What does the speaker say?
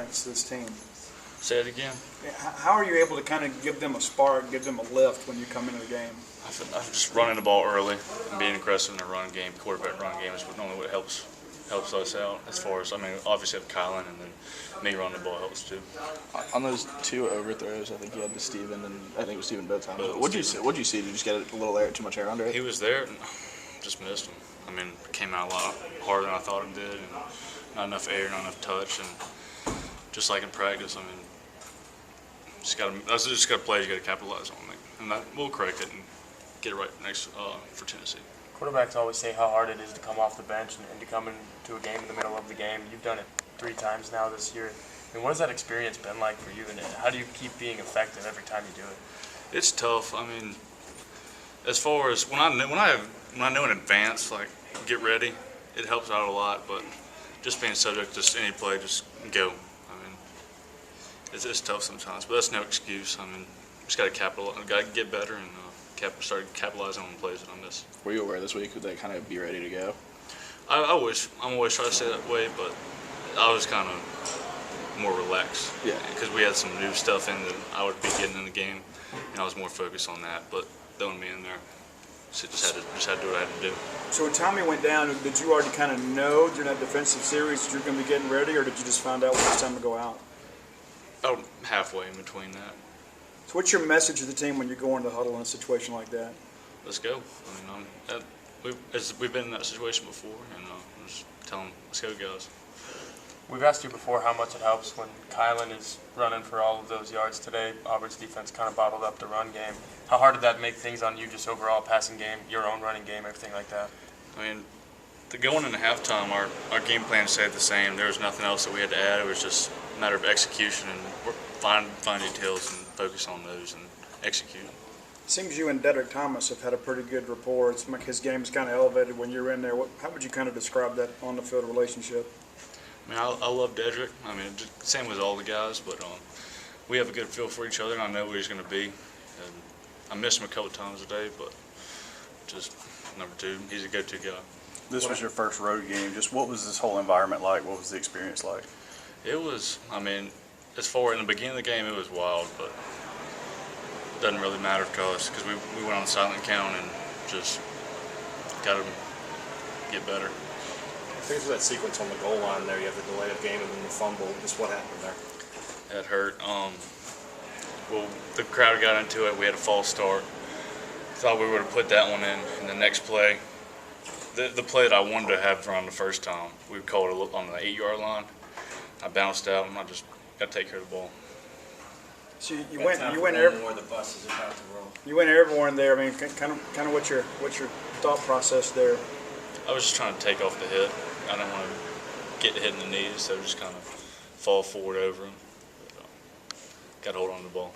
defense, this team. Say it again. How are you able to kind of give them a spark, give them a lift when you come into the game? I'm just running the ball early and being aggressive in the run game. Quarterback run game is normally what helps us out as far as, obviously have Kylan, and then me running the ball helps too. On those 2 overthrows, I think you had to Steven, and I think it was Steven both times. What'd you see? Did you just get a little air, too much air under it? He was there, and just missed him. Came out a lot harder than I thought it did, and not enough air, not enough touch, and just like in practice, that's just got to play. You got to capitalize on it, and we'll correct it and get it right next for Tennessee. Quarterbacks always say how hard it is to come off the bench and to come into a game in the middle of the game. You've done it 3 times now this year. What has that experience been like for you, and how do you keep being effective every time you do it? It's tough. As far as when I know in advance, like get ready, it helps out a lot. But just being subject to any play, just go. It's tough sometimes, but that's no excuse. Just got to capitalize, got to get better, and start capitalizing on the plays that I miss. Were you aware this week that kind of be ready to go? I'm always trying to stay that way, but I was kind of more relaxed. Yeah. Because we had some new stuff in that I would be getting in the game, and I was more focused on that. But throwing me in there, so just had to do what I had to do. So when Tommy went down, did you already kind of know during that defensive series that you're going to be getting ready, or did you just find out when it's time to go out? Oh, halfway in between that. So what's your message to the team when you go into the huddle in a situation like that? Let's go. We've been in that situation before, and just tell them, let's go, guys. We've asked you before how much it helps when Kylan is running for all of those yards today. Auburn's defense kind of bottled up the run game. How hard did that make things on you, just overall passing game, your own running game, everything like that? Going into halftime, our game plan stayed the same. There was nothing else that we had to add. It was just a matter of execution and find details and focus on those and execute. It seems you and Dedrick Thomas have had a pretty good rapport. It's like his game's kind of elevated when you're in there. How would you kind of describe that on-the-field relationship? I love Dedrick. Same with all the guys, but we have a good feel for each other, and I know where he's going to be. And I missed him a couple times a day, but just number 2, he's a go-to guy. This was your first road game. Just what was this whole environment like? What was the experience like? It was, as far in the beginning of the game, it was wild, but it doesn't really matter because we went on silent count and just got to get better. Thanks for that sequence on the goal line there. You have the delay of game and then the fumble. Just what happened there? That hurt. Well, the crowd got into it. We had a false start. Thought we would have put that one in the next play. The play that I wanted to have run the first time, we called it on the 8-yard line. I bounced out, and I just got to take care of the ball. So you went everywhere. The bus is about to roll. You went everywhere in there. Kind of what's your thought process there? I was just trying to take off the hit. I didn't want to get hit in the knees, so just kind of fall forward over him. Got to hold on to the ball.